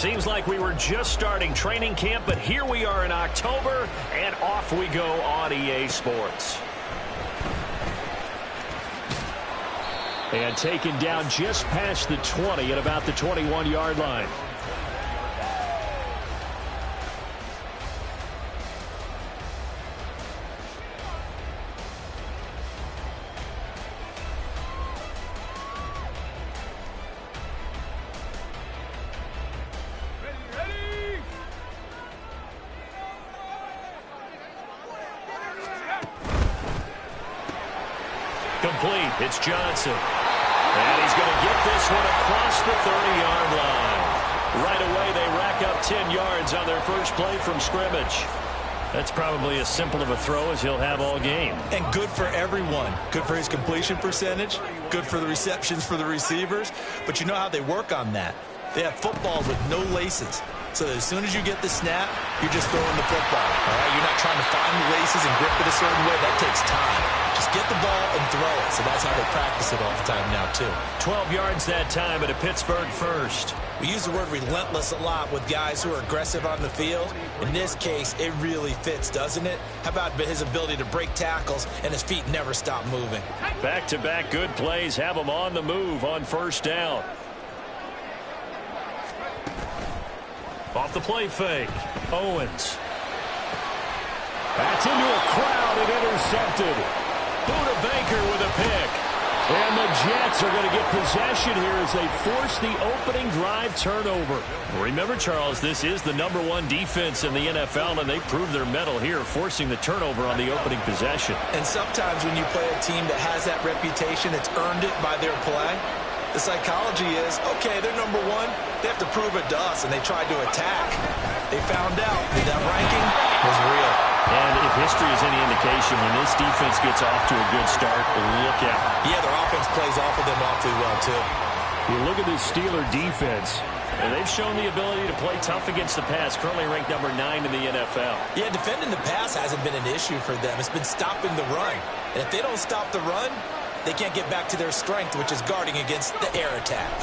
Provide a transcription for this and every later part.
Seems like we were just starting training camp, but here we are in October, and off we go on EA Sports. And taken down just past the 20 at about the 21-yard line. Complete. It's Johnson. And he's going to get this one across the 30-yard line. Right away, they rack up 10 yards on their first play from scrimmage. That's probably as simple of a throw as he'll have all game. And good for everyone. Good for his completion percentage. Good for the receptions for the receivers. But you know how they work on that. They have footballs with no laces. So that as soon as you get the snap, you're just throwing the football. All right? You're not trying to find the laces and grip it a certain way. That takes time. Just get the ball and throw it. So that's how they practice it all the time now, too. 12 yards that time at a Pittsburgh first. We use the word relentless a lot with guys who are aggressive on the field. In this case, it really fits, doesn't it? How about his ability to break tackles and his feet never stop moving? Back-to-back good plays have him on the move on first down. Off the play fake. Owens. That's into a crowd and intercepted. Buda Baker with a pick. And the Jets are going to get possession here as they force the opening drive turnover. Remember, Charles, this is the #1 defense in the NFL, and they proved their mettle here, forcing the turnover on the opening possession. And sometimes when you play a team that has that reputation, it's earned it by their play. The psychology is, okay, they're #1. They have to prove it to us, and they tried to attack. They found out that ranking was real. And if history is any indication, when this defense gets off to a good start, look out. Yeah, their offense plays off of them awfully well, too. You look at this Steeler defense, and they've shown the ability to play tough against the pass, currently ranked #9 in the NFL. Yeah, defending the pass hasn't been an issue for them. It's been stopping the run. And if they don't stop the run, they can't get back to their strength, which is guarding against the air attack.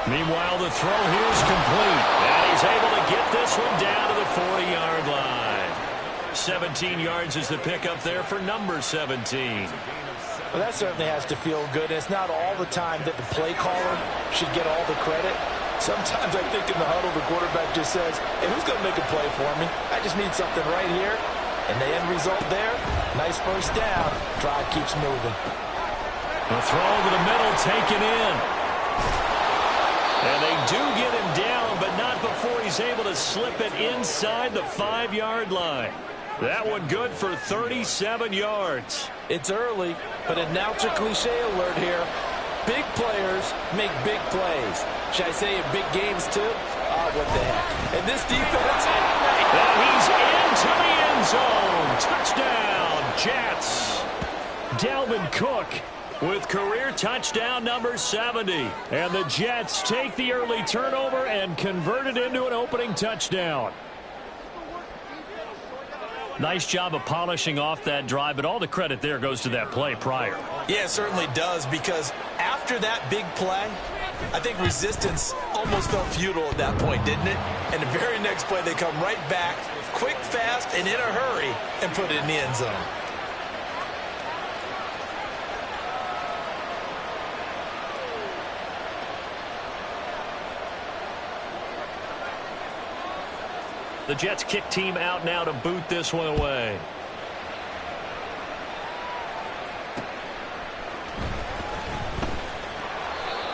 Meanwhile, the throw here is complete. And he's able to get this one down to the 40-yard line. 17 yards is the pickup there for number 17. Well, that certainly has to feel good. It's not all the time that the play caller should get all the credit. Sometimes I think in the huddle, the quarterback just says, hey, who's going to make a play for me? I just need something right here. And the end result there, nice first down. Drive keeps moving. The throw over the middle taken in. And they do get him down, but not before he's able to slip it inside the 5-yard line. That one good for 37 yards. It's early, but announcer cliche alert here. Big players make big plays. Should I say in big games too? What the heck. And this defense... And he's into the end zone. Touchdown, Jets. Dalvin Cook with career touchdown number 70. And the Jets take the early turnover and convert it into an opening touchdown. Nice job of polishing off that drive, but all the credit there goes to that play prior. Yeah, it certainly does, because after that big play, I think resistance almost felt futile at that point, didn't it? And the very next play, they come right back, quick, fast, and in a hurry, and put it in the end zone. The Jets kick team out now to boot this one away.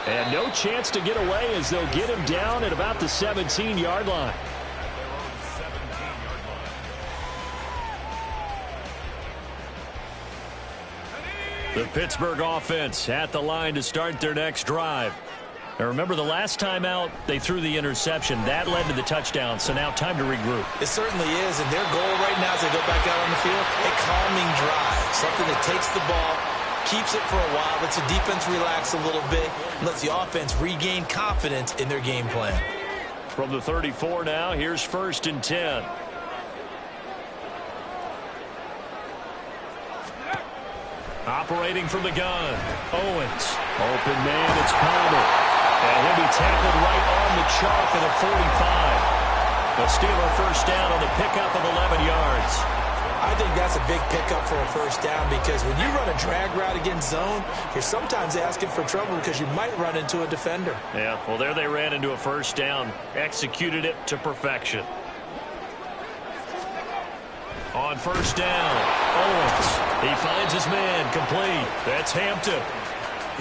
And no chance to get away as they'll get him down at about the 17-yard line. The Pittsburgh offense at the line to start their next drive. Now remember, the last time out, they threw the interception. That led to the touchdown, so now time to regroup. It certainly is, and their goal right now as they go back out on the field, a calming drive. Something that takes the ball, keeps it for a while, lets the defense relax a little bit, and lets the offense regain confidence in their game plan. From the 34 now, here's 1st and 10. Operating from the gun, Owens. Open man, it's Palmer. And he'll be tackled right on the chalk at the 45. The Steeler first down on the pickup of 11 yards. I think that's a big pickup for a first down because when you run a drag route against zone, you're sometimes asking for trouble because you might run into a defender. Yeah, well, there they ran into a first down. Executed it to perfection. On first down, Owens. He finds his man complete. That's Hampton.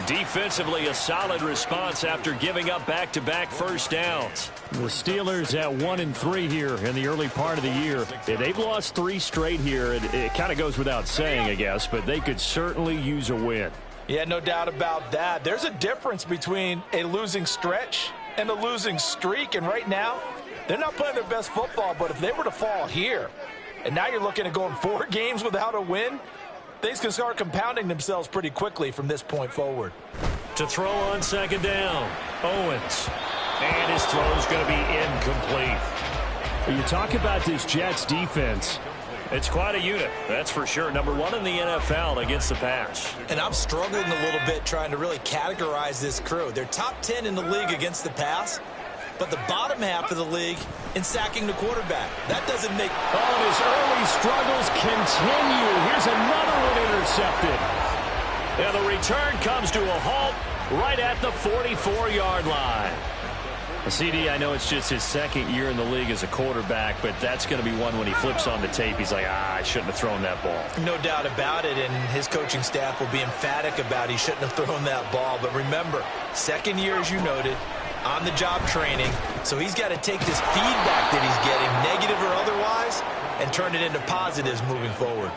Defensively, a solid response after giving up back-to-back first downs. The Steelers at 1-3 here in the early part of the year. They've lost 3 straight here. It kind of goes without saying, I guess, but they could certainly use a win. Yeah, no doubt about that. There's a difference between a losing stretch and a losing streak, and right now, they're not playing their best football, but if they were to fall here, and now you're looking at going 4 games without a win, things can start compounding themselves pretty quickly from this point forward. To throw on second down, Owens. And his throw is going to be incomplete. When you talk about this Jets defense, it's quite a unit, that's for sure. Number 1 in the NFL against the pass. And I'm struggling a little bit trying to really categorize this crew. They're top 10 in the league against the pass, but the bottom half of the league in sacking the quarterback. That doesn't make... Oh, his early struggles continue. Here's another one intercepted. And the return comes to a halt right at the 44-yard line. CD, I know it's just his second year in the league as a quarterback, but that's going to be one when he flips on the tape. He's like, I shouldn't have thrown that ball. No doubt about it, and his coaching staff will be emphatic about he shouldn't have thrown that ball. But remember, second year, as you noted, on-the-job training, so he's got to take this feedback that he's getting, negative or otherwise, and turn it into positives moving forward.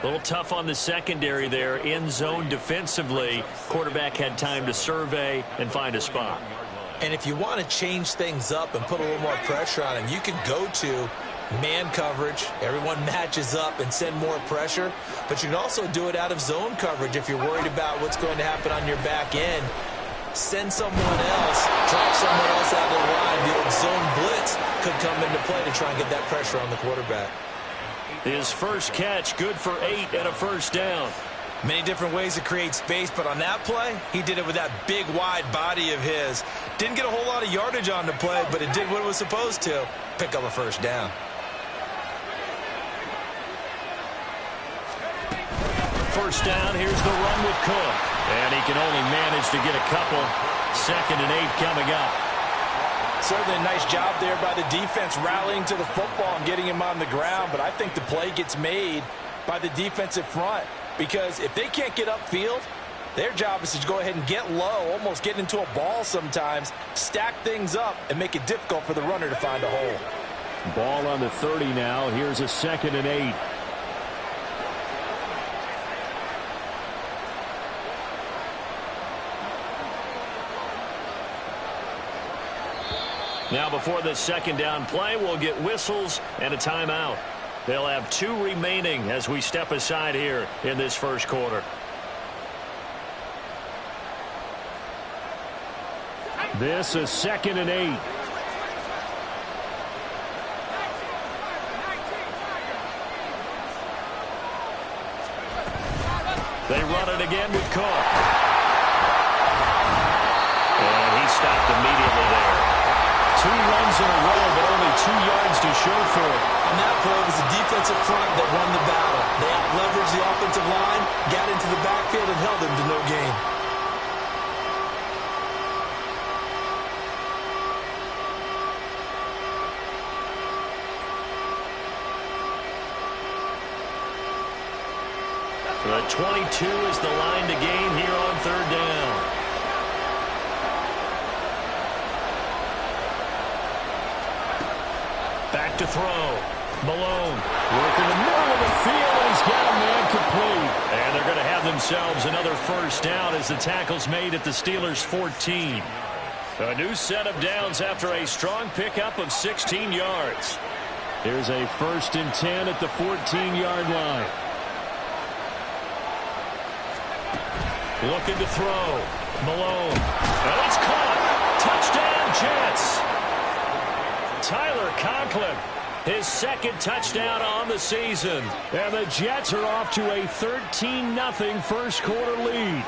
A little tough on the secondary there, in zone defensively. Quarterback had time to survey and find a spot. And if you want to change things up and put a little more pressure on him, you can go to man coverage. Everyone matches up and send more pressure. But you can also do it out of zone coverage if you're worried about what's going to happen on your back end. Send someone else, drop someone else out of the line. The old zone blitz could come into play to try and get that pressure on the quarterback. His first catch, good for 8 and a first down. Many different ways to create space, but on that play, he did it with that big, wide body of his. Didn't get a whole lot of yardage on the play, but it did what it was supposed to, pick up a first down. First down, here's the run with Cook. And he can only manage to get a couple. 2nd and 8 coming up. Certainly a nice job there by the defense rallying to the football and getting him on the ground, but I think the play gets made by the defensive front. Because if they can't get upfield, their job is to go ahead and get low, almost get into a ball sometimes, stack things up, and make it difficult for the runner to find a hole. Ball on the 30 now. Here's a 2nd and 8. Now before this second down play, we'll get whistles and a timeout. They'll have 2 remaining as we step aside here in this first quarter. This is 2nd and 8. They run it again with Cook. And he stopped immediately there. 2 runs in a row, but only 2 yards to show for it. On that play, it was the defensive front that won the battle. They out-leveraged the offensive line, got into the backfield, and held him to no gain. The 22 is the line to gain here on 3rd down. Back to throw. Malone working the middle of the field, and he's got a man complete. And they're going to have themselves another first down as the tackle's made at the Steelers' 14. A new set of downs after a strong pickup of 16 yards. Here's a 1st and 10 at the 14-yard line. Looking to throw. Malone. And it's caught. Touchdown, Jets. Tyler Conklin, his 2nd touchdown on the season. And the Jets are off to a 13-0 first quarter lead.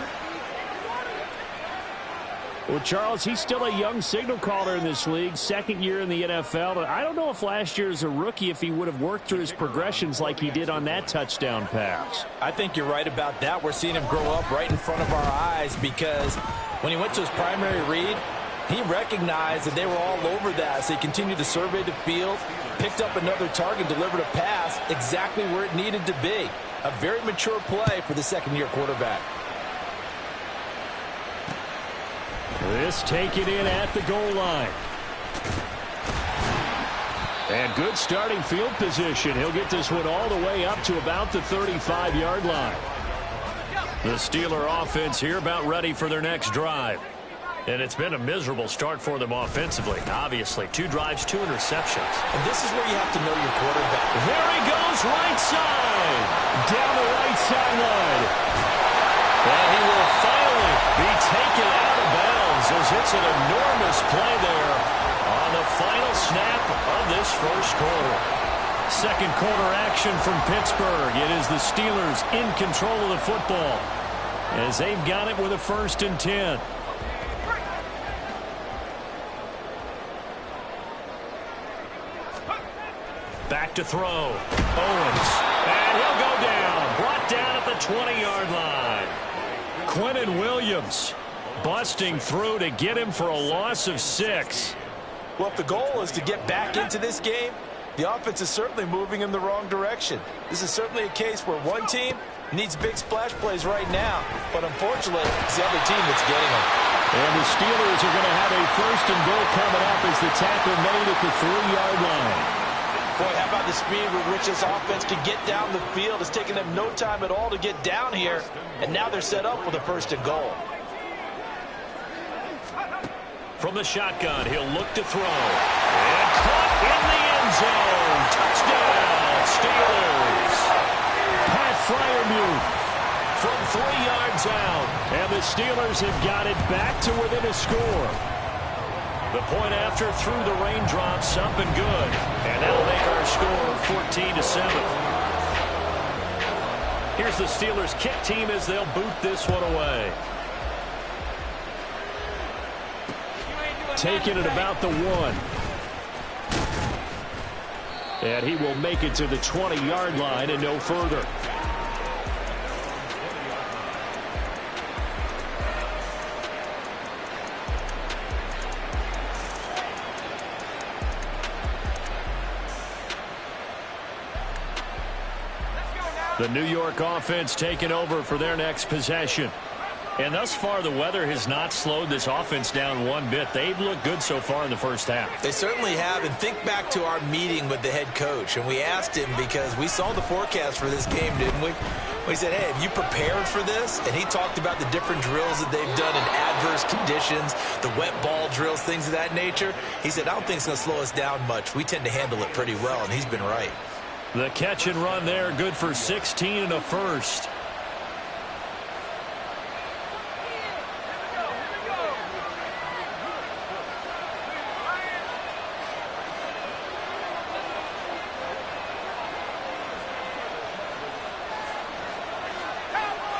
Well, Charles, he's still a young signal caller in this league, second year in the NFL. I don't know if last year as a rookie if he would have worked through his progressions like he did on that touchdown pass. I think you're right about that. We're seeing him grow up right in front of our eyes because when he went to his primary read, he recognized that they were all over that. So he continued to survey the field, picked up another target, delivered a pass exactly where it needed to be. A very mature play for the second-year quarterback. This taken in at the goal line. And good starting field position. He'll get this one all the way up to about the 35-yard line. The Steeler offense here about ready for their next drive. And it's been a miserable start for them offensively. Obviously, 2 drives, 2 interceptions. And this is where you have to know your quarterback. There he goes, right side. Down the right sideline. And he will finally be taken out of bounds as it's an enormous play there on the final snap of this first quarter. Second quarter action from Pittsburgh. It is the Steelers in control of the football as they've got it with a 1st and 10. Back to throw. Owens. And he'll go down. Brought down at the 20-yard line. Quinnen Williams busting through to get him for a loss of 6. Well, if the goal is to get back into this game, the offense is certainly moving in the wrong direction. This is certainly a case where one team needs big splash plays right now, but unfortunately, it's the other team that's getting them. And the Steelers are going to have a 1st and goal coming up as the tackle made at the 3-yard line. Boy, how about the speed with which this offense can get down the field? It's taken them no time at all to get down here, and now they're set up with a 1st and goal. From the shotgun, he'll look to throw. And caught in the end zone. Touchdown, Steelers. Pat Freiermuth from 3 yards out. And the Steelers have got it back to within a score. The point after through the raindrops up and good. And that'll make our score 14-7. Here's the Steelers kick team as they'll boot this one away. Taking it about the 1. And he will make it to the 20-yard line and no further. The New York offense taking over for their next possession. And thus far, the weather has not slowed this offense down one bit. They've looked good so far in the first half. They certainly have. And think back to our meeting with the head coach. And we asked him because we saw the forecast for this game, didn't we? We said, hey, have you prepared for this? And he talked about the different drills that they've done in adverse conditions, the wet ball drills, things of that nature. He said, I don't think it's going to slow us down much. We tend to handle it pretty well, and he's been right. The catch and run there, good for 16 and a first.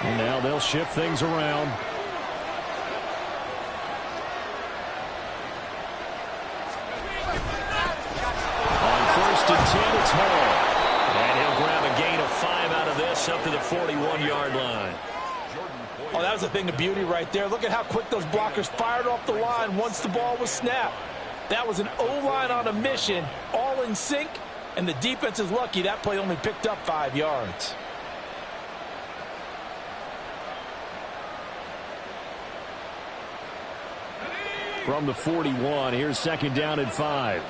And now they'll shift things around. On 1st and 10, it's Hall. And he'll grab a gain of 5 out of this up to the 41-yard line. Oh, that was a thing of beauty right there. Look at how quick those blockers fired off the line once the ball was snapped. That was an O-line on a mission, all in sync, and the defense is lucky that play only picked up 5 yards. From the 41, here's 2nd down and 5.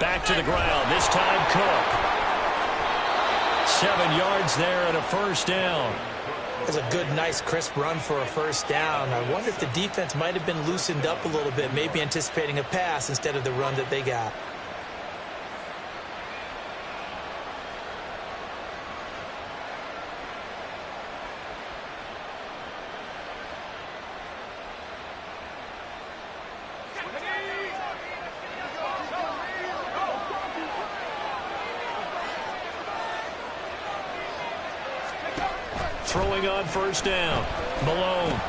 Back to the ground, this time Cook. 7 yards there and a 1st down. That's a good, nice, crisp run for a 1st down. I wonder if the defense might have been loosened up a little bit, maybe anticipating a pass instead of the run that they got. Throwing on first down. Malone.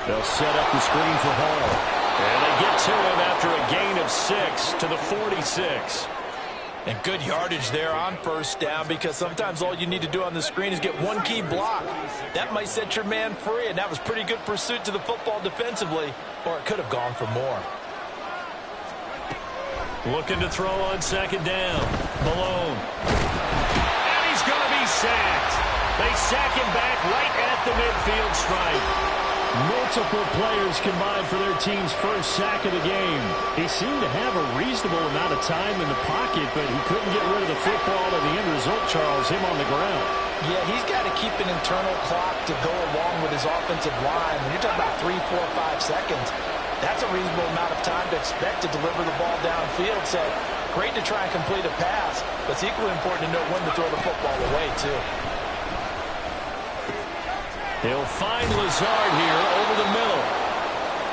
They'll set up the screen for Hall. And they get to him after a gain of 6 to the 46. And good yardage there on first down, because sometimes all you need to do on the screen is get one key block. That might set your man free, and that was pretty good pursuit to the football defensively, or it could have gone for more. Looking to throw on second down. Malone. And he's going to be sacked. They sack him back right at the midfield stripe. Multiple players combined for their team's first sack of the game. He seemed to have a reasonable amount of time in the pocket, but he couldn't get rid of the football, and the end result, Charles, him on the ground. Yeah, he's got to keep an internal clock to go along with his offensive line. When you're talking about 3, 4, 5 seconds, that's a reasonable amount of time to expect to deliver the ball downfield. So great to try and complete a pass, but it's equally important to know when to throw the football away, too. He'll find Lazard here over the middle.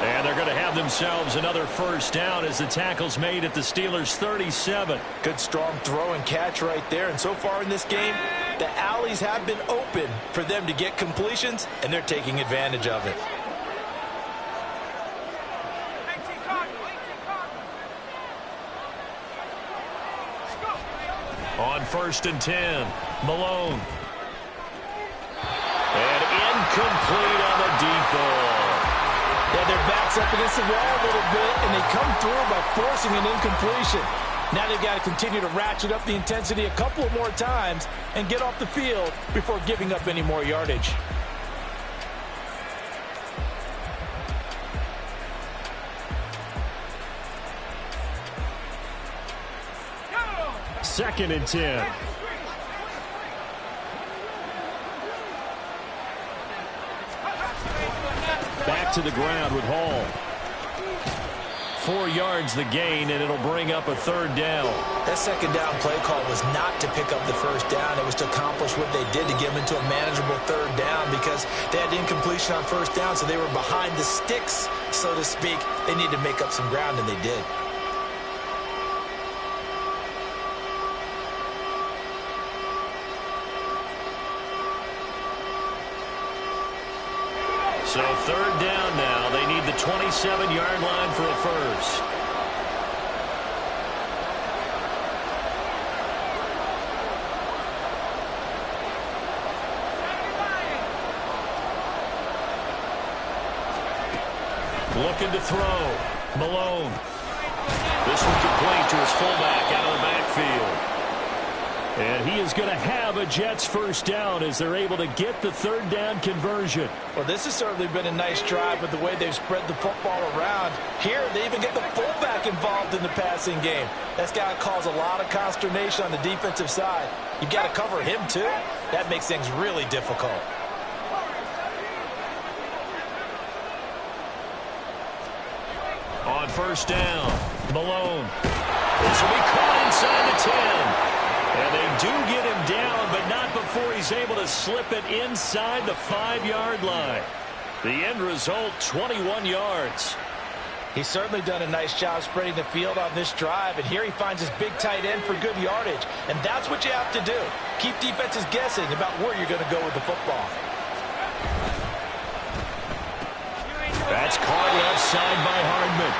And they're going to have themselves another first down as the tackle's made at the Steelers' 37. Good strong throw and catch right there. And so far in this game, the alleys have been open for them to get completions, and they're taking advantage of it. On first and 10, Malone. And incomplete on the deep ball. Yeah, their backs up against the wall a little bit, and they come through by forcing an incompletion. Now they've got to continue to ratchet up the intensity a couple more times and get off the field before giving up any more yardage. Second and 10. Back to the ground with Hall. 4 yards the gain, and it'll bring up a third down. That second down play call was not to pick up the first down. It was to accomplish what they did to get them into a manageable third down, because they had incompletion on first down, so they were behind the sticks, so to speak. They needed to make up some ground, and they did. So third down now. They need the 27-yard line for a first. Looking to throw. Malone. This one complete to his fullback out of the backfield. And he is going to have a Jets first down as they're able to get the third down conversion. Well, this has certainly been a nice drive with the way they've spread the football around. Here, they even get the fullback involved in the passing game. That's got to cause a lot of consternation on the defensive side. You've got to cover him, too. That makes things really difficult. On first down, Malone. This will be caught inside the 10. And they do get him down, but not before he's able to slip it inside the 5-yard line. The end result, 21 yards. He's certainly done a nice job spreading the field on this drive, and here he finds his big tight end for good yardage. And that's what you have to do. Keep defenses guessing about where you're going to go with the football. That's caught left side by Hardman.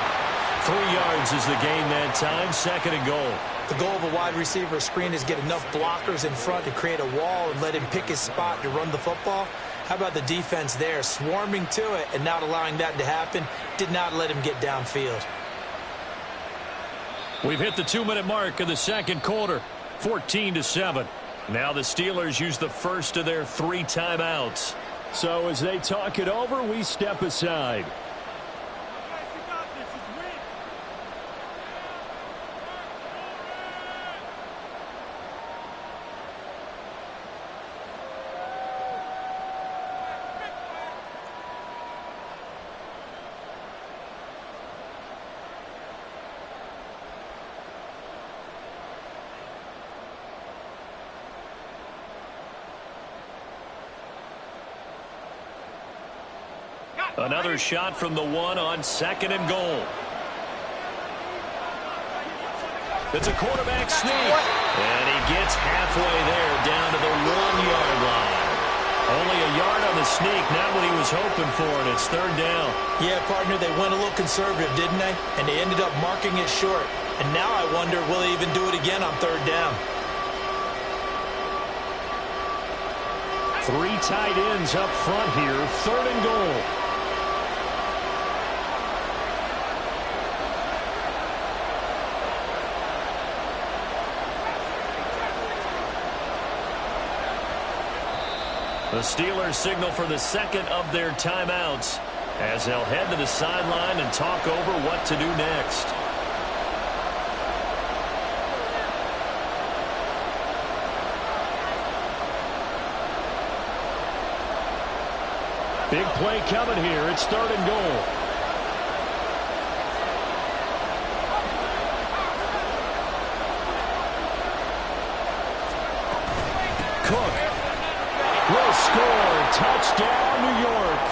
3 yards is the gain that time, second and goal. The goal of a wide receiver screen is get enough blockers in front to create a wall and let him pick his spot to run the football. How about the defense there, swarming to it and not allowing that to happen? Did not let him get downfield. We've hit the 2-minute mark of the second quarter, 14-7. Now the Steelers use the first of their 3 timeouts. So as they talk it over, we step aside. Another shot from the 1 on second and goal. It's a quarterback sneak. And he gets halfway there down to the 1-yard line. Only a yard sneak, not what he was hoping for, and it's third down. Yeah, partner, they went a little conservative, didn't they? And they ended up marking it short. And now I wonder, will they even do it again on third down? 3 tight ends up front here, third and goal. The Steelers signal for the second of their timeouts as they'll head to the sideline and talk over what to do next. Big play coming here. It's third and goal. Cook will score. Touchdown, New York.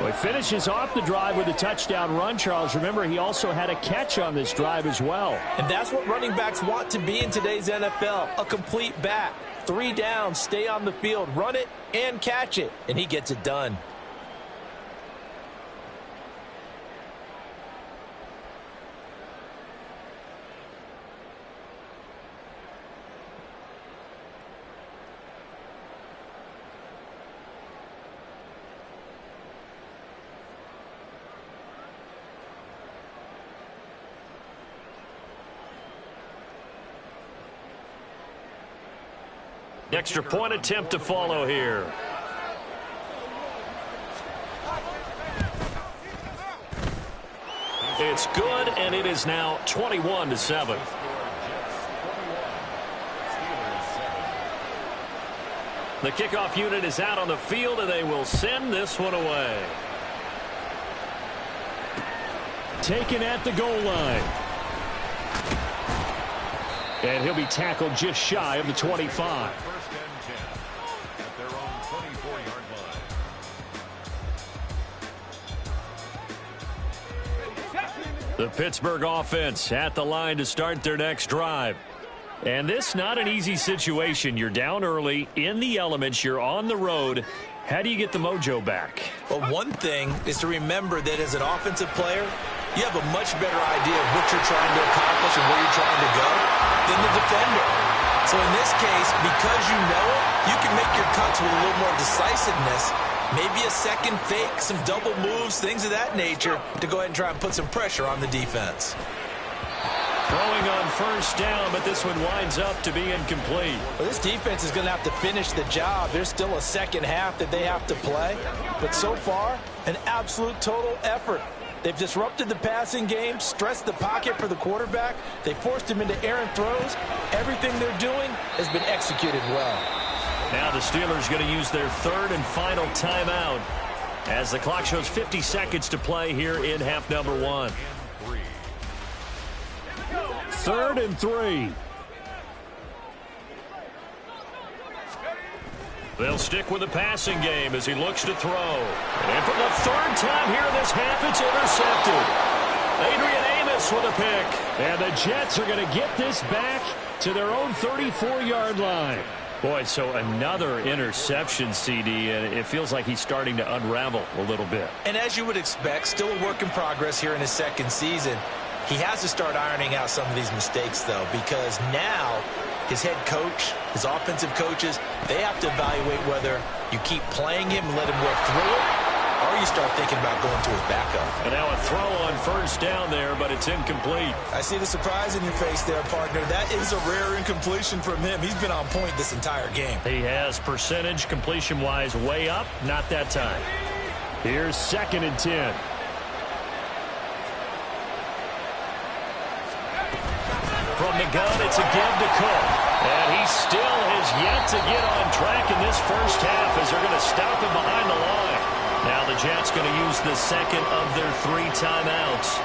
Well, he finishes off the drive with a touchdown run, Charles. Remember, he also had a catch on this drive as well. And that's what running backs want to be in today's NFL, a complete back. 3 down, stay on the field, run it, and catch it. And he gets it done. Extra point attempt to follow here. It's good, and it is now 21-7. The kickoff unit is out on the field, and they will send this one away. Taken at the goal line. And he'll be tackled just shy of the 25. The Pittsburgh offense at the line to start their next drive. And this not an easy situation. You're down early, in the elements, you're on the road. How do you get the mojo back? Well, one thing is to remember that as an offensive player, you have a much better idea of what you're trying to accomplish and where you're trying to go than the defender. So in this case, because you know it, you can make your cuts with a little more decisiveness. Maybe a second fake, some double moves, things of that nature to go ahead and try and put some pressure on the defense. Throwing on first down, but this one winds up to be incomplete. Well, this defense is going to have to finish the job. There's still a second half that they have to play. But so far, an absolute total effort. They've disrupted the passing game, stressed the pocket for the quarterback. They forced him into errant throws. Everything they're doing has been executed well. Now the Steelers going to use their third and final timeout as the clock shows 50 seconds to play here in half number 1. 3rd and 3. They'll stick with the passing game as he looks to throw. And for the third time here in this half, it's intercepted. Adrian Amos with a pick. And the Jets are going to get this back to their own 34-yard line. Boy, so another interception, CD, and it feels like he's starting to unravel a little bit. And as you would expect, still a work in progress here in his second season. He has to start ironing out some of these mistakes, though, because now his head coach, his offensive coaches, they have to evaluate whether you keep playing him and let him work through it, or you start thinking about going to his backup. And now a throw on first down there, but it's incomplete. I see the surprise in your face there, partner. That is a rare incompletion from him. He's been on point this entire game. He has percentage completion-wise way up, not that time. Here's 2nd and 10. From the gun, it's a give to Cook. And he still has yet to get on track in this first half as they're going to stop him behind the line. Now the Jets going to use the second of their 3 timeouts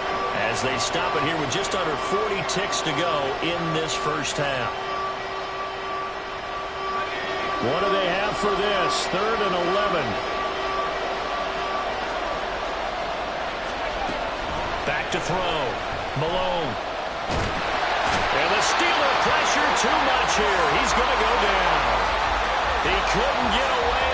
as they stop it here with just under 40 ticks to go in this first half. What do they have for this? 3rd and 11. Back to throw. Malone. And the Steeler pressure too much here. He's going to go down. He couldn't get away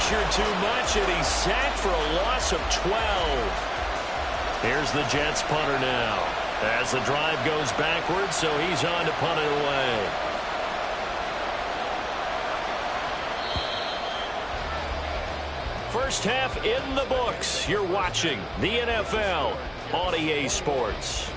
pressure too much, and he's sacked for a loss of 12. Here's the Jets punter now. As the drive goes backwards, so he's on to punt it away. First half in the books. You're watching the NFL on EA Sports.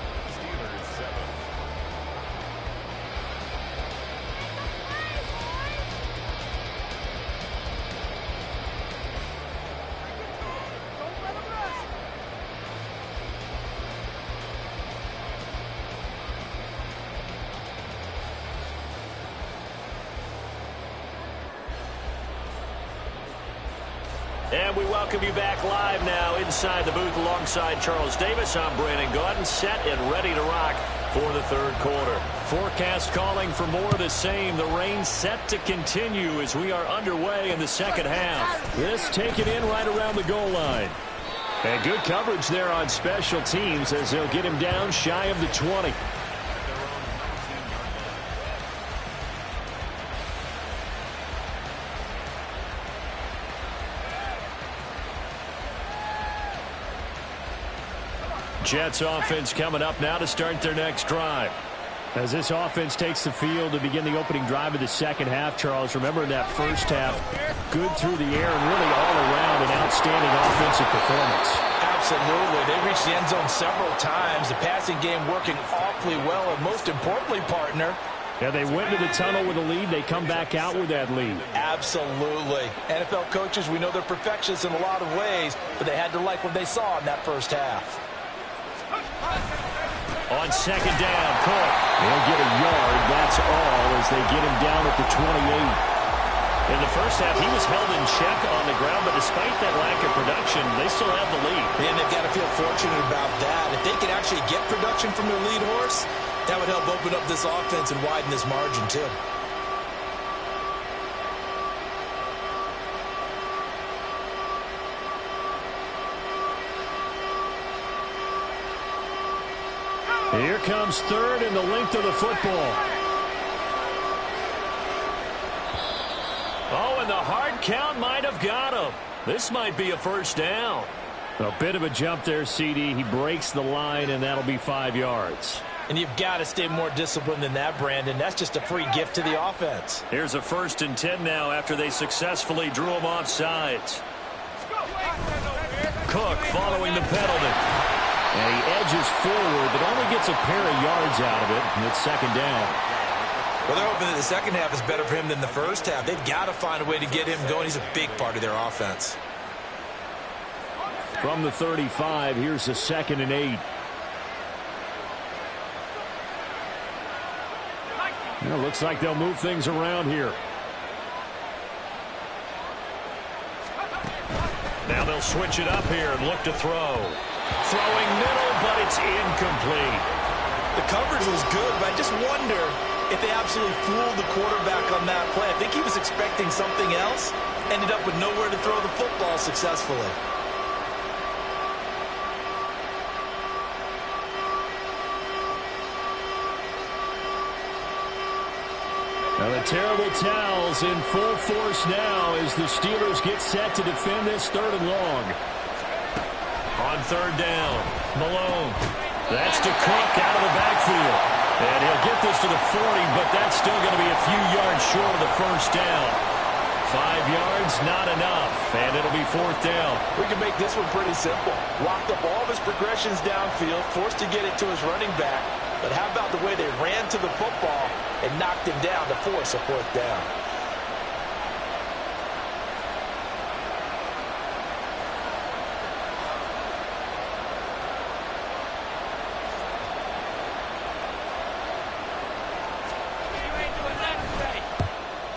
And we welcome you back live now inside the booth alongside Charles Davis. I'm Brandon Gaudin, set and ready to rock for the third quarter. Forecast calling for more of the same. The rain set to continue as we are underway in the second half. This taken in right around the goal line. And good coverage there on special teams as they'll get him down shy of the 20. Jets offense coming up now to start their next drive. As this offense takes the field to begin the opening drive of the second half, Charles, remember in that first half, good through the air and really all around an outstanding offensive performance. Absolutely. They reached the end zone several times. The passing game working awfully well, and most importantly, partner, yeah, they went to the tunnel with a lead. They come back out with that lead. Absolutely. NFL coaches, we know they're perfectionists in a lot of ways, but they had to like what they saw in that first half. On second down, Cook. They'll get a yard, that's all, as they get him down at the 28. In the first half, he was held in check on the ground, but despite that lack of production, they still have the lead. And they've got to feel fortunate about that. If they can actually get production from their lead horse, that would help open up this offense and widen this margin, too. Here comes third and the length of the football. Oh, and the hard count might have got him. This might be a first down. A bit of a jump there, CD. He breaks the line, and that'll be 5 yards. And you've got to stay more disciplined than that, Brandon. That's just a free gift to the offense. Here's a 1st and 10 now after they successfully drew him off sides. Cook following the penalty. And he edges forward, but only gets a pair of yards out of it, and it's second down. Well, they're hoping that the second half is better for him than the first half. They've got to find a way to get him going. He's a big part of their offense. From the 35, here's a 2nd and 8. Well, looks like they'll move things around here. Now they'll switch it up here and look to throw. Throwing middle, but it's incomplete. The coverage was good, but I just wonder if they absolutely fooled the quarterback on that play. I think he was expecting something else. Ended up with nowhere to throw the football successfully. Now the terrible towels in full force now as the Steelers get set to defend this 3rd and long. On 3rd down, Malone. That's to Cook out of the backfield. And he'll get this to the 40, but that's still going to be a few yards short of the first down. 5 yards, not enough, and it'll be 4th down. We can make this one pretty simple. Locked up all of his progressions downfield, forced to get it to his running back. But how about the way they ran to the football and knocked him down to force a 4th down?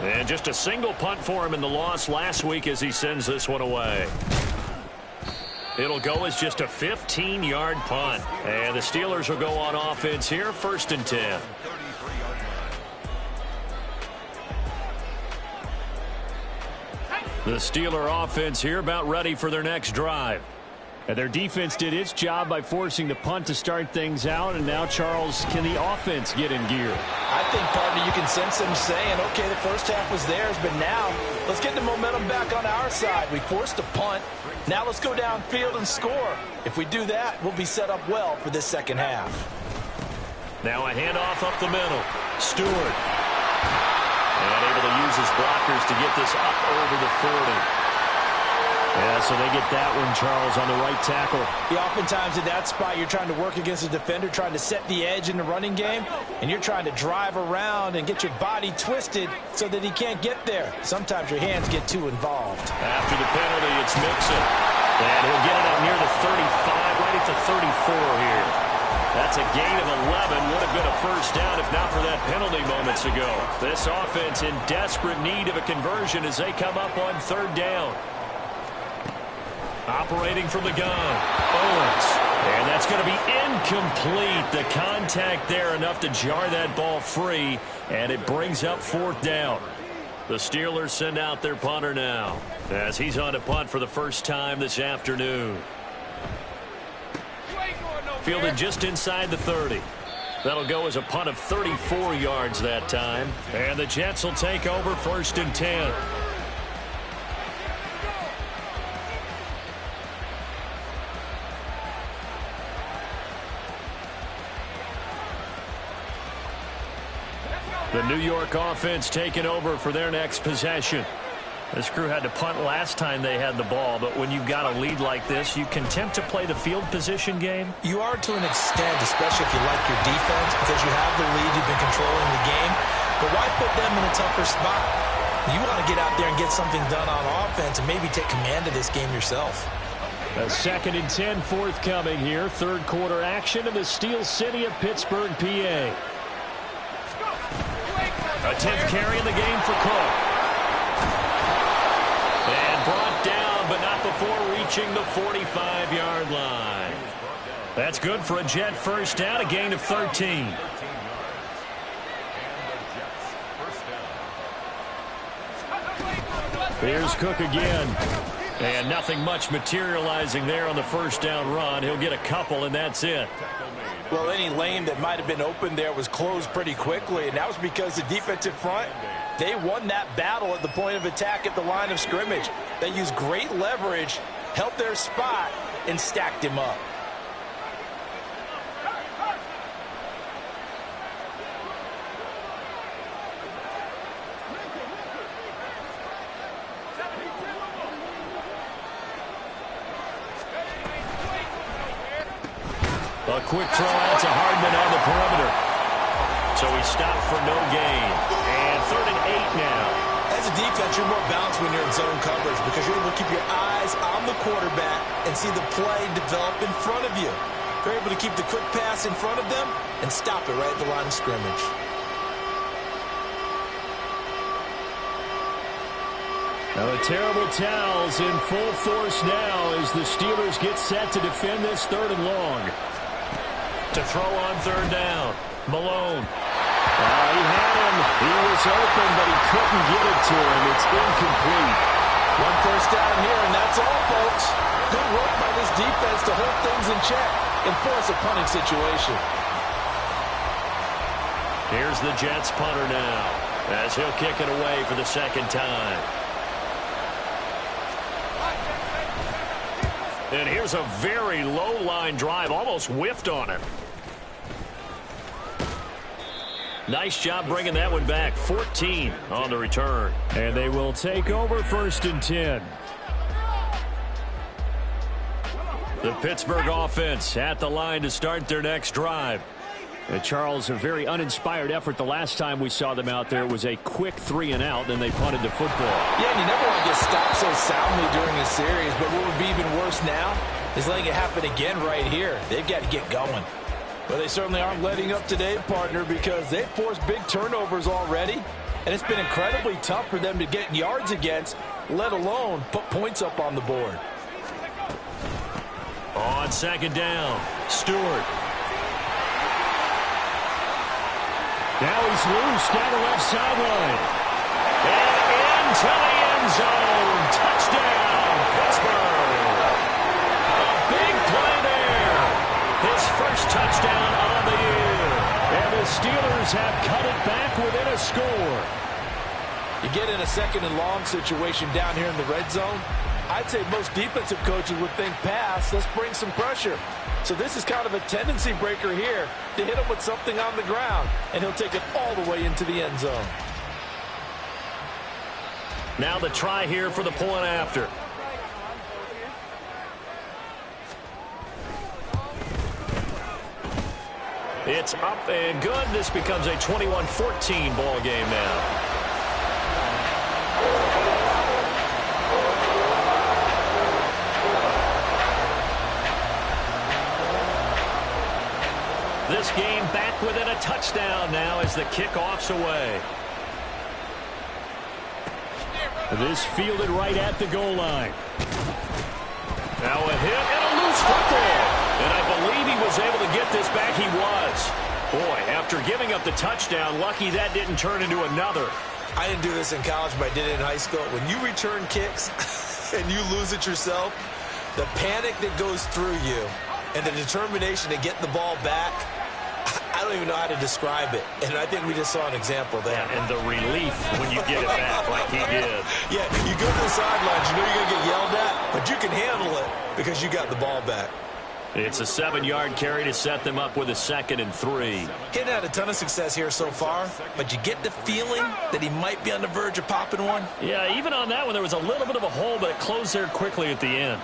And just a single punt for him in the loss last week as he sends this one away. It'll go as just a 15-yard punt. And the Steelers will go on offense here, 1st and 10. The Steeler offense here about ready for their next drive. And their defense did its job by forcing the punt to start things out. And now, Charles, can the offense get in gear? I think, partner, you can sense them saying, okay, the first half was theirs, but now let's get the momentum back on our side. We forced a punt. Now let's go downfield and score. If we do that, we'll be set up well for this second half. Now a handoff up the middle. Stewart. And able to use his blockers to get this up over the 40. Yeah, so they get that one, Charles, on the right tackle. Yeah, oftentimes in that spot, you're trying to work against a defender, trying to set the edge in the running game, and you're trying to drive around and get your body twisted so that he can't get there. Sometimes your hands get too involved. After the penalty, it's Mixon. And he'll get it up near the 35, right at the 34 here. That's a gain of 11. Would have been a first down if not for that penalty moments ago. This offense in desperate need of a conversion as they come up on third down. Operating from the gun, Owens. And that's going to be incomplete. The contact there enough to jar that ball free, and it brings up fourth down. The Steelers send out their punter now as he's on to punt for the first time this afternoon. Fielded just inside the 30. That'll go as a punt of 34 yards that time. And the Jets will take over 1st and 10. The New York offense taking over for their next possession. This crew had to punt last time they had the ball, but when you've got a lead like this, you content to play the field position game? You are to an extent, especially if you like your defense, because you have the lead, you've been controlling the game. But why put them in a tougher spot? You want to get out there and get something done on offense and maybe take command of this game yourself. A 2nd and 10 forthcoming here. Third quarter action in the Steel City of Pittsburgh, PA. A 10th carry in the game for Cook. And brought down, but not before reaching the 45-yard line. That's good for a Jet first down, a gain of 13. Here's Cook again. And nothing much materializing there on the first down run. He'll get a couple, and that's it. Well, any lane that might have been open there was closed pretty quickly, and that was because the defensive front, they won that battle at the point of attack at the line of scrimmage. They used great leverage, held their spot, and stacked him up. A quick throw out to Hardman on the perimeter. So he stopped for no gain. And 3rd and 8 now. As a defense, you're more balanced when you're in zone coverage because you're able to keep your eyes on the quarterback and see the play develop in front of you. You're able to keep the quick pass in front of them and stop it right at the line of scrimmage. Now the terrible towels in full force now as the Steelers get set to defend this 3rd and long. To throw on 3rd down, Malone. He had him. He was open, but he couldn't get it to him. It's incomplete. One first down here, and that's all, folks. Good work by this defense to hold things in check and force a punting situation. Here's the Jets punter now as he'll kick it away for the 2nd time. And here's a very low-line drive, almost whiffed on it. Nice job bringing that one back. 14 on the return. And they will take over 1st and 10. The Pittsburgh offense at the line to start their next drive. Charles, a very uninspired effort. The last time we saw them out there was a quick 3 and out, then they punted the football. Yeah, and you never want to get stopped so soundly during a series, but what would be even worse now is letting it happen again right here. They've got to get going. Well, they certainly aren't letting up today, partner, because they've forced big turnovers already, and it's been incredibly tough for them to get yards against, let alone put points up on the board. On 2nd down, Stewart. Now he's loose down the left sideline. And into the end zone. Touchdown, Pittsburgh. A big Steelers have cut it back within a score. You get in a second and long situation down here in the red zone, I'd say most defensive coaches would think pass, let's bring some pressure. So this is kind of a tendency breaker here to hit him with something on the ground, and he'll take it all the way into the end zone. Now the try here for the point after. It's up and good. This becomes a 21-14 ball game now. This game back within a touchdown now as the kickoff's away. This fielded right at the goal line. Now a hit and a loose football. And I believe he was able to get this back. He was. Boy, after giving up the touchdown, lucky that didn't turn into another. I didn't do this in college, but I did it in high school. When you return kicks and you lose it yourself, the panic that goes through you and the determination to get the ball back, I don't even know how to describe it. And I think we just saw an example there. And the relief when you get it back like he did. Yeah, you go to the sidelines, you know you're going to get yelled at, but you can handle it because you got the ball back. It's a 7-yard carry to set them up with a 2nd and 3. He hadn't had a ton of success here so far, but you get the feeling that he might be on the verge of popping one. Yeah, even on that one, there was a little bit of a hole, but it closed there quickly at the end.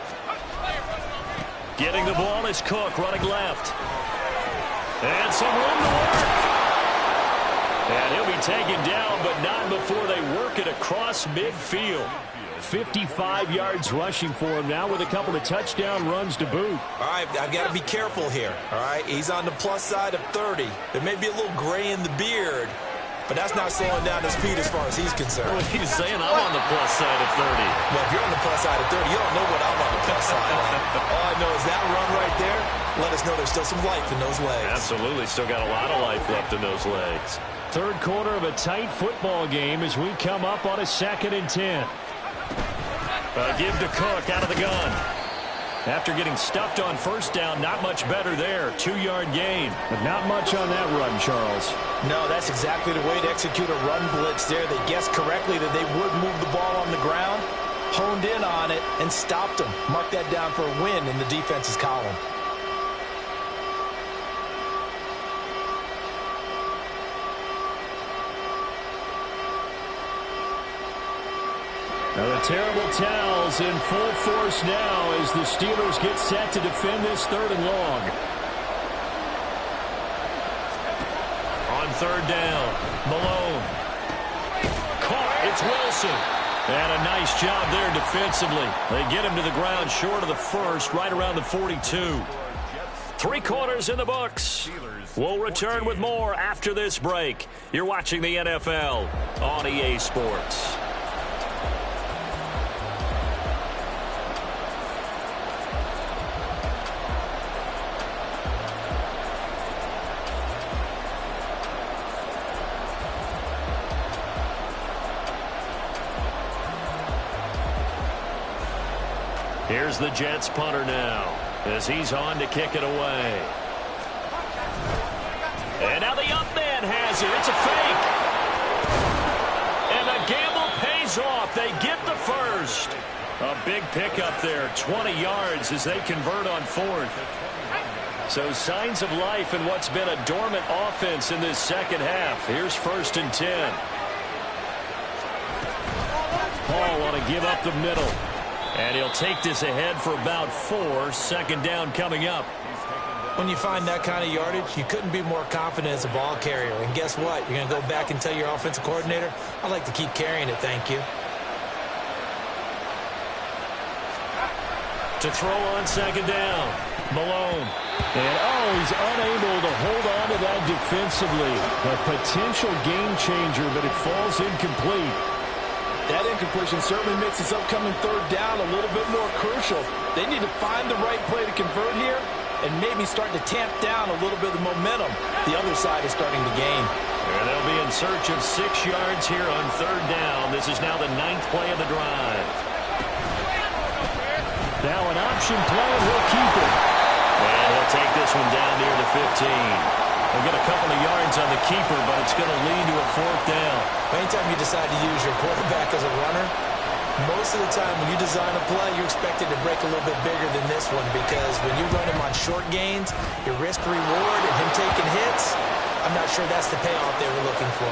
Getting the ball is Cook, running left. And some room to work. And he'll be taken down, but not before they work it across midfield. 55 yards rushing for him now with a couple of touchdown runs to boot. All right, I've got to be careful here. All right, he's on the plus side of 30. There may be a little gray in the beard, but that's not slowing down his speed as far as he's concerned. Well, he's saying I'm on the plus side of 30. Well, if you're on the plus side of 30, you don't know what I'm on the plus side of. All I know is that run right there, let us know there's still some life in those legs. Absolutely, still got a lot of life left in those legs. Third quarter of a tight football game as we come up on a 2nd and 10. Give to Cook out of the gun. After getting stuffed on first down, not much better there. 2-yard gain. But not much on that run, Charles. No, that's exactly the way to execute a run blitz there. They guessed correctly that they would move the ball on the ground, honed in on it, and stopped them. Mark that down for a win in the defense's column. Now the terrible towels in full force now as the Steelers get set to defend this 3rd and long. On 3rd down, Malone. Caught, it's Wilson. And a nice job there defensively. They get him to the ground short of the first, right around the 42. 3 quarters in the books. We'll return with more after this break. You're watching the NFL on EA Sports. Here's the Jets punter now as he's on to kick it away. And now the up man has it. It's a fake. And the gamble pays off. They get the first. A big pickup there, 20 yards as they convert on 4th. So signs of life in what's been a dormant offense in this second half. Here's 1st and 10. Paul want to give up the middle. And he'll take this ahead for about 4. 2nd down coming up. When you find that kind of yardage, you couldn't be more confident as a ball carrier. And guess what? You're going to go back and tell your offensive coordinator, I'd like to keep carrying it, thank you. To throw on 2nd down, Malone. And, he's unable to hold on to that defensively. A potential game changer, but it falls incomplete. That incompletion certainly makes this upcoming 3rd down a little bit more crucial. They need to find the right play to convert here and maybe start to tamp down a little bit of momentum. The other side is starting to gain. And they'll be in search of 6 yards here on 3rd down. This is now the 9th play of the drive. Now an option play, and he'll keep it. And he'll take this one down near the 15. They'll get a couple of yards on the keeper, but it's going to lead to a 4th down. Anytime you decide to use your quarterback as a runner, most of the time when you design a play, you're expected to break a little bit bigger than this one, because when you run him on short gains, your risk-reward and him taking hits, I'm not sure that's the payoff they were looking for.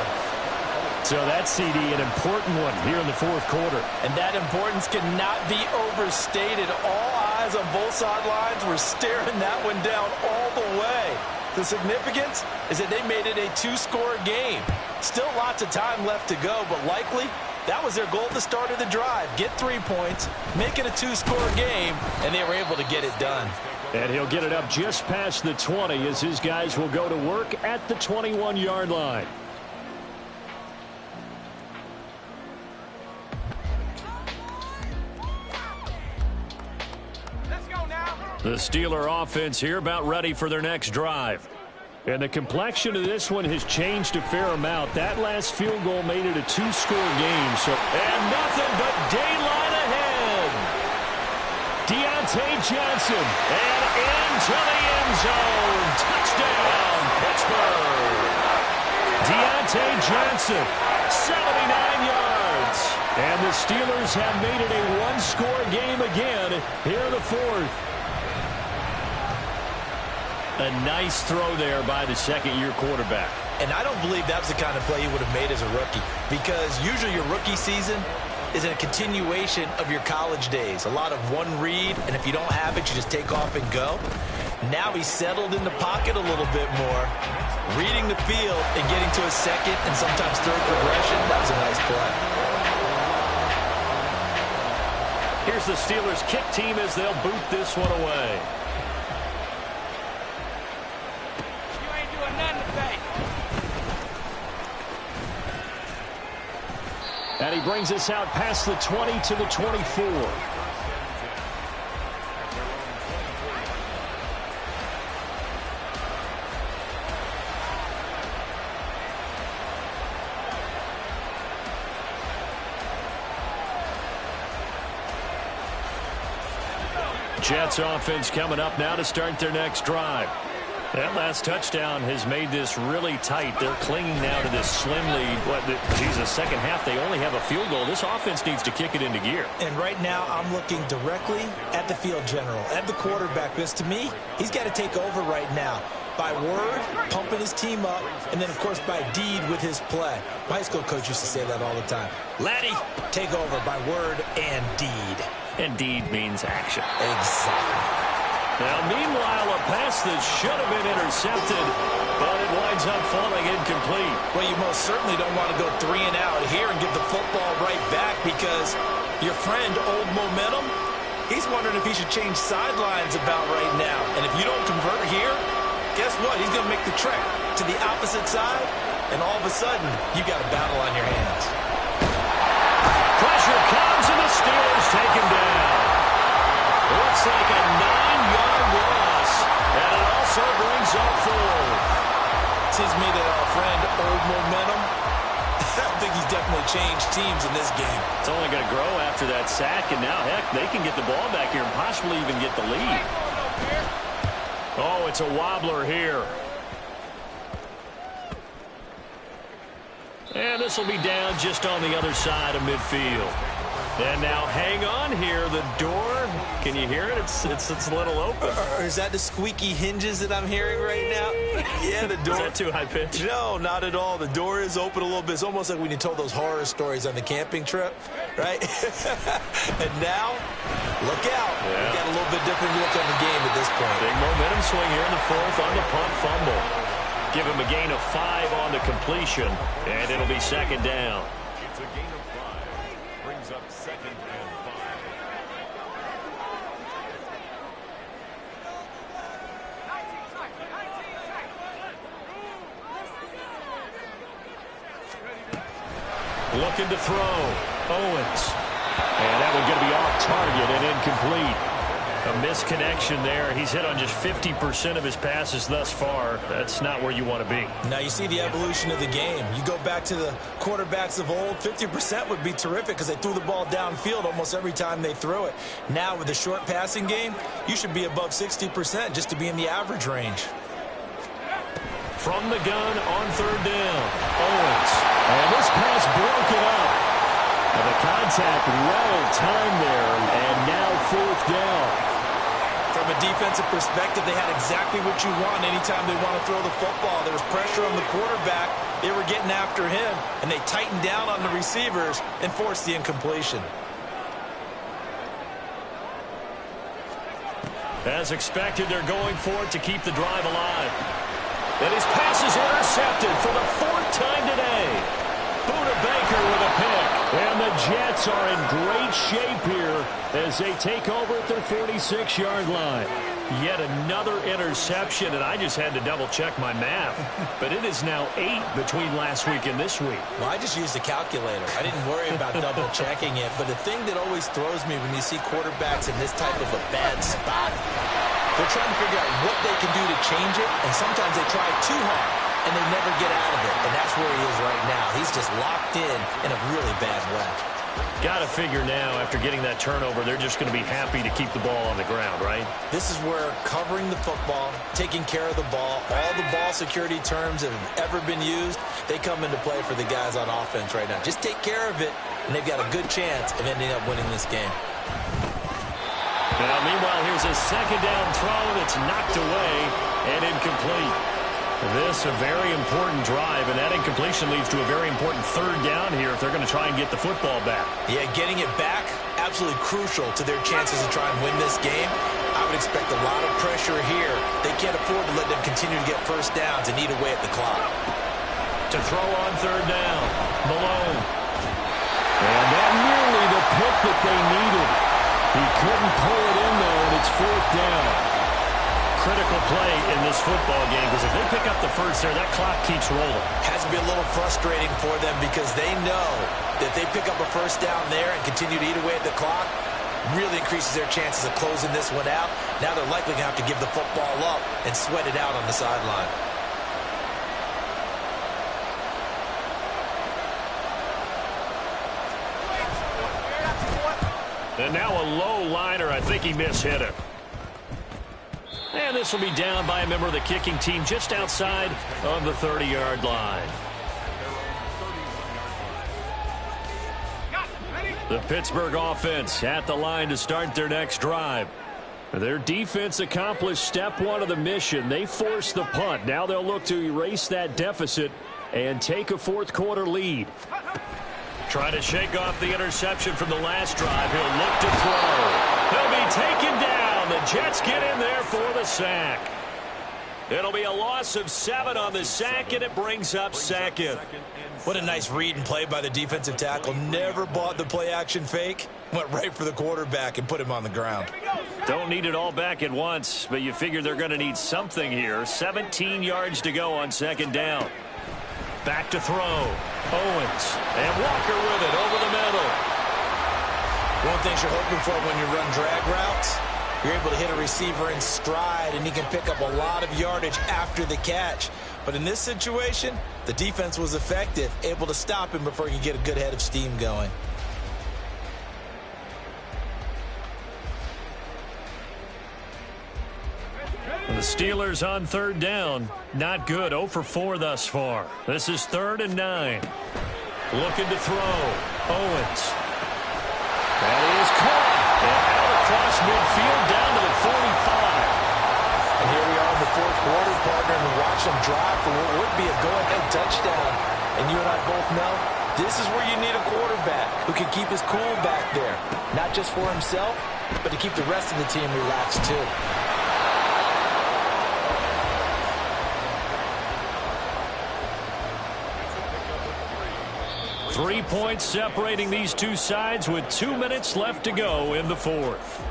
So that CD, an important one here in the 4th quarter. And that importance cannot be overstated. All eyes on both sidelines were staring that one down all the way. The significance is that they made it a 2-score game. Still lots of time left to go, but likely that was their goal at the start of the drive. Get 3 points, make it a 2-score game, and they were able to get it done. And he'll get it up just past the 20 as his guys will go to work at the 21-yard line. The Steeler offense here about ready for their next drive. And the complexion of this one has changed a fair amount. That last field goal made it a 2-score game. And nothing but daylight ahead. Deontay Johnson. And into the end zone. Touchdown, Pittsburgh. Deontay Johnson, 79 yards. And the Steelers have made it a 1-score game again here in the 4th. A nice throw there by the second-year quarterback. And I don't believe that was the kind of play he would have made as a rookie, because usually your rookie season is a continuation of your college days. A lot of one read, and if you don't have it, you just take off and go. Now he's settled in the pocket a little bit more, reading the field and getting to a second and sometimes third progression. That was a nice play. Here's the Steelers kick team as they'll boot this one away. And he brings us out past the 20 to the 24. Jets offense coming up now to start their next drive. That last touchdown has made this really tight. They're clinging now to this slim lead. The second half, they only have a field goal. This offense needs to kick it into gear. And right now, I'm looking directly at the field general, at the quarterback, because to me, he's got to take over right now. By word, pumping his team up, and then, of course, by deed with his play. My high school coach used to say that all the time. Laddie, take over by word and deed. And deed means action. Exactly. Now, meanwhile, a pass that should have been intercepted, but it winds up falling incomplete. Well, you most certainly don't want to go 3 and out here and give the football right back, because your friend, Old Momentum, he's wondering if he should change sidelines about right now. And if you don't convert here, guess what? He's going to make the trek to the opposite side, and all of a sudden, you got a battle on your hands. Pressure comes, and the Steelers take him down. Looks like a 9-yard loss, and it also brings up 4. Seems to me that our friend, Old Momentum, I think he's definitely changed teams in this game. It's only going to grow after that sack, and now, heck, they can get the ball back here and possibly even get the lead. Oh, it's a wobbler here. And this will be down just on the other side of midfield. And now hang on here. The door, can you hear it? It's a little open. Or is that the squeaky hinges that I'm hearing right now? Yeah, the door. Is that too high pitch? No, not at all. The door is open a little bit. It's almost like when you told those horror stories on the camping trip, right? And now, look out. Yeah. We've got a little bit different look on the game at this point. Big momentum swing here in the 4th on the punt fumble. Give him a gain of 5 on the completion, and it'll be second down. It's a gain of 5. Brings up 2nd and 5. Looking to throw. Owens. And that one going to be off target and incomplete. A misconnection there. He's hit on just 50% of his passes thus far. That's not where you want to be. Now you see the evolution of the game. You go back to the quarterbacks of old, 50% would be terrific because they threw the ball downfield almost every time they threw it. Now with the short passing game, you should be above 60% just to be in the average range. From the gun on third down, Owens. And this pass broken up. And the contact well timed there, and now fourth down. From a defensive perspective, they had exactly what you want anytime they want to throw the football. There was pressure on the quarterback. They were getting after him, and they tightened down on the receivers and forced the incompletion. As expected, they're going for it to keep the drive alive. And his pass is intercepted for the fourth time today. Buda Baker with a pick. And the Jets are in great shape here as they take over at their 46-yard line. Yet another interception, and I just had to double-check my math. But it is now 8 between last week and this week. Well, I just used a calculator. I didn't worry about double-checking it. But the thing that always throws me when you see quarterbacks in this type of a bad spot, they're trying to figure out what they can do to change it, and sometimes they try too hard, and they never get out of it. And that's where he is right now. He's just locked in a really bad way. Got to figure now, after getting that turnover, they're just going to be happy to keep the ball on the ground, right? This is where covering the football, taking care of the ball, all the ball security terms that have ever been used, they come into play for the guys on offense right now. Just take care of it, and they've got a good chance of ending up winning this game. Now, meanwhile, here's a second down throw that's knocked away and incomplete. This a very important drive, and that incompletion leads to a very important third down here if they're going to try and get the football back. Yeah, getting it back, absolutely crucial to their chances to try and win this game. I would expect a lot of pressure here. They can't afford to let them continue to get first downs and eat away at the clock. To throw on third down, Malone. And that nearly the pick that they needed. He couldn't pull it in, though, and it's fourth down. Critical play in this football game, because if they pick up the first there, that clock keeps rolling. Has to be a little frustrating for them because they know that they pick up a first down there and continue to eat away at the clock, really increases their chances of closing this one out. Now they're likely going to have to give the football up and sweat it out on the sideline. And now a low liner. I think he mishit it. And this will be down by a member of the kicking team just outside of the 30-yard line. The Pittsburgh offense at the line to start their next drive. Their defense accomplished step one of the mission. They forced the punt. Now they'll look to erase that deficit and take a fourth-quarter lead. Trying to shake off the interception from the last drive. He'll look to throw. He'll be taken down. The Jets get in there for the sack. It'll be a loss of 7 on the sack, and it brings up second. What a nice read and play by the defensive tackle. Never bought the play-action fake. Went right for the quarterback and put him on the ground. Don't need it all back at once, but you figure they're going to need something here. 17 yards to go on second down. Back to throw. Owens. And Walker with it over the middle. One thing you're hoping for when you run drag routes, you're able to hit a receiver in stride, and he can pick up a lot of yardage after the catch. But in this situation, the defense was effective, able to stop him before he could get a good head of steam going. The Steelers on third down. Not good. 0 for 4 thus far. This is 3rd and 9. Looking to throw. Owens. That is caught. And out across midfield down to the 45. And here we are in the fourth quarter, partner, and watch them drive for what would be a go-ahead touchdown. And you and I both know this is where you need a quarterback who can keep his cool back there. Not just for himself, but to keep the rest of the team relaxed too. 3 points separating these two sides with 2 minutes left to go in the fourth.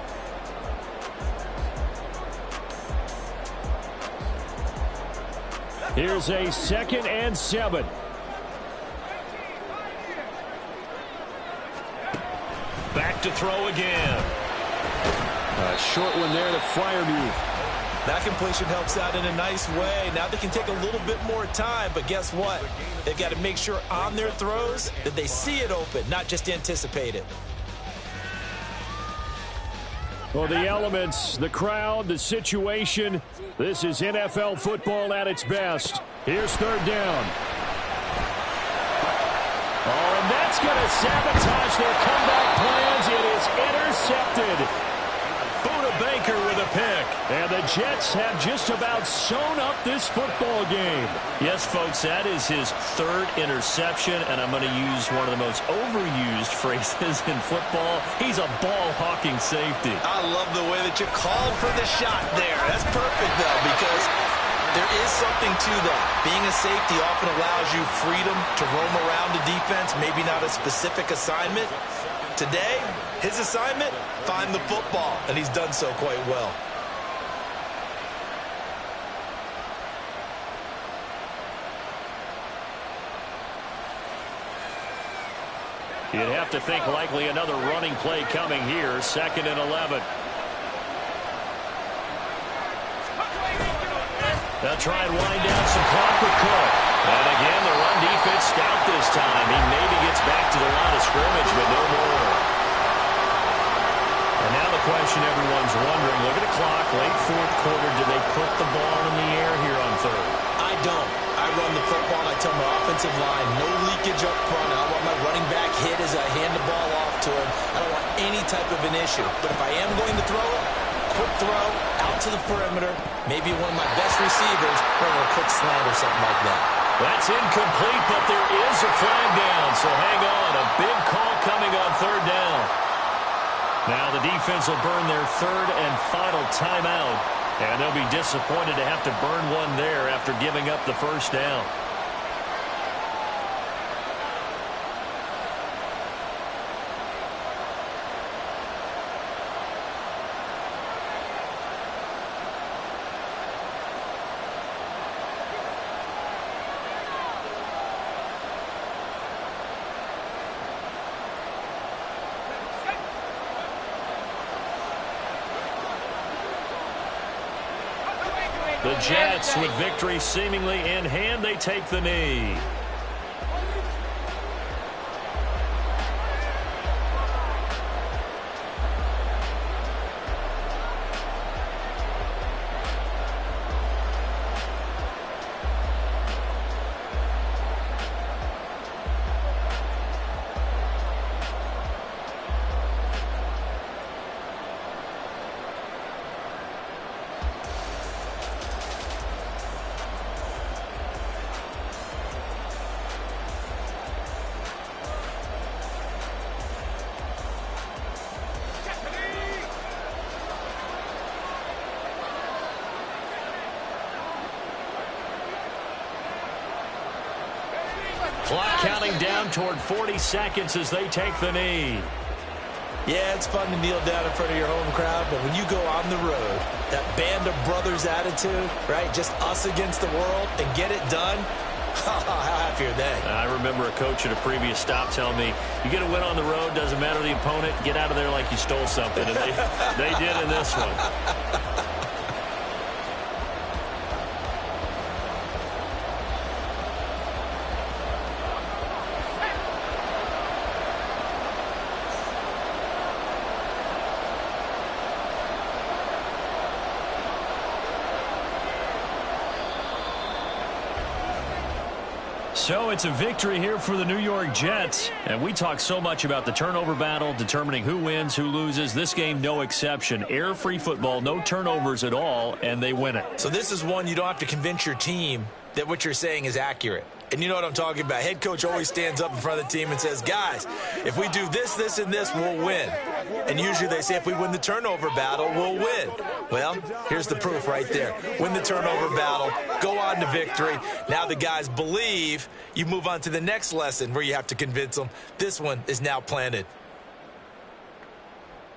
Here's a 2nd and 7. Back to throw again. A short one there to Freiermuth. That completion helps out in a nice way. Now they can take a little bit more time, but guess what? They've got to make sure on their throws that they see it open, not just anticipate it. Well, the elements, the crowd, the situation, this is NFL football at its best. Here's third down. Oh, and that's going to sabotage their comeback plans. It is intercepted. Buda Baker with a pick. And the Jets have just about sewn up this football game. Yes, folks, that is his third interception, and I'm going to use one of the most overused phrases in football. He's a ball-hawking safety. I love the way that you called for the shot there. That's perfect, though, because there is something to that. Being a safety often allows you freedom to roam around the defense, maybe not a specific assignment. Today, his assignment, find the football, and he's done so quite well. You'd have to think likely another running play coming here, 2nd and 11. They'll try and wind down some clock with Cook. And again, the run defense stout this time. He maybe gets back to the line of scrimmage, but no more. And now the question everyone's wondering, look at the clock, late 4th quarter, do they put the ball in the air here on 3rd? I don't. I run the football, and I tell my offensive line, no leakage up front. I want my running back hit as I hand the ball off to him. I don't want any type of an issue. But if I am going to throw it, quick throw, out to the perimeter, maybe one of my best receivers running a quick slant or something like that. That's incomplete, but there is a flag down, so hang on. A big call coming on 3rd down. Now the defense will burn their 3rd and final timeout, and they'll be disappointed to have to burn one there after giving up the 1st down. The Jets, with victory seemingly in hand, they take the knee. Clock counting down toward 40 seconds as they take the knee. Yeah, it's fun to kneel down in front of your home crowd, but when you go on the road, that band of brothers attitude, right, just us against the world, and get it done, how happy are they? I remember a coach at a previous stop telling me, you get a win on the road, doesn't matter the opponent, get out of there like you stole something, and they did in this one. So it's a victory here for the New York Jets. And we talk so much about the turnover battle, determining who wins, who loses. This game, no exception. Error-free football, no turnovers at all, and they win it. So this is one you don't have to convince your team that what you're saying is accurate. And you know what I'm talking about. Head coach always stands up in front of the team and says, guys, if we do this, this, and this, we'll win. And usually they say if we win the turnover battle, we'll win. Well, here's the proof right there. Win the turnover battle, go on to victory. Now the guys believe. You move on to the next lesson where you have to convince them. This one is now planted.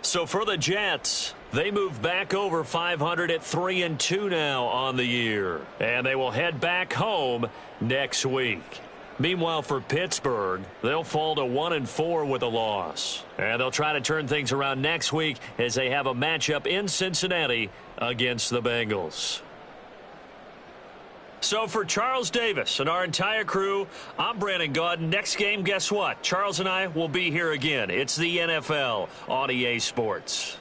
So for the Jets, they move back over 500 at 3-2 now on the year. And they will head back home next week. Meanwhile, for Pittsburgh, they'll fall to 1-4 with a loss. And they'll try to turn things around next week as they have a matchup in Cincinnati against the Bengals. So for Charles Davis and our entire crew, I'm Brandon Gaudin. Next game, guess what? Charles and I will be here again. It's the NFL on EA Sports.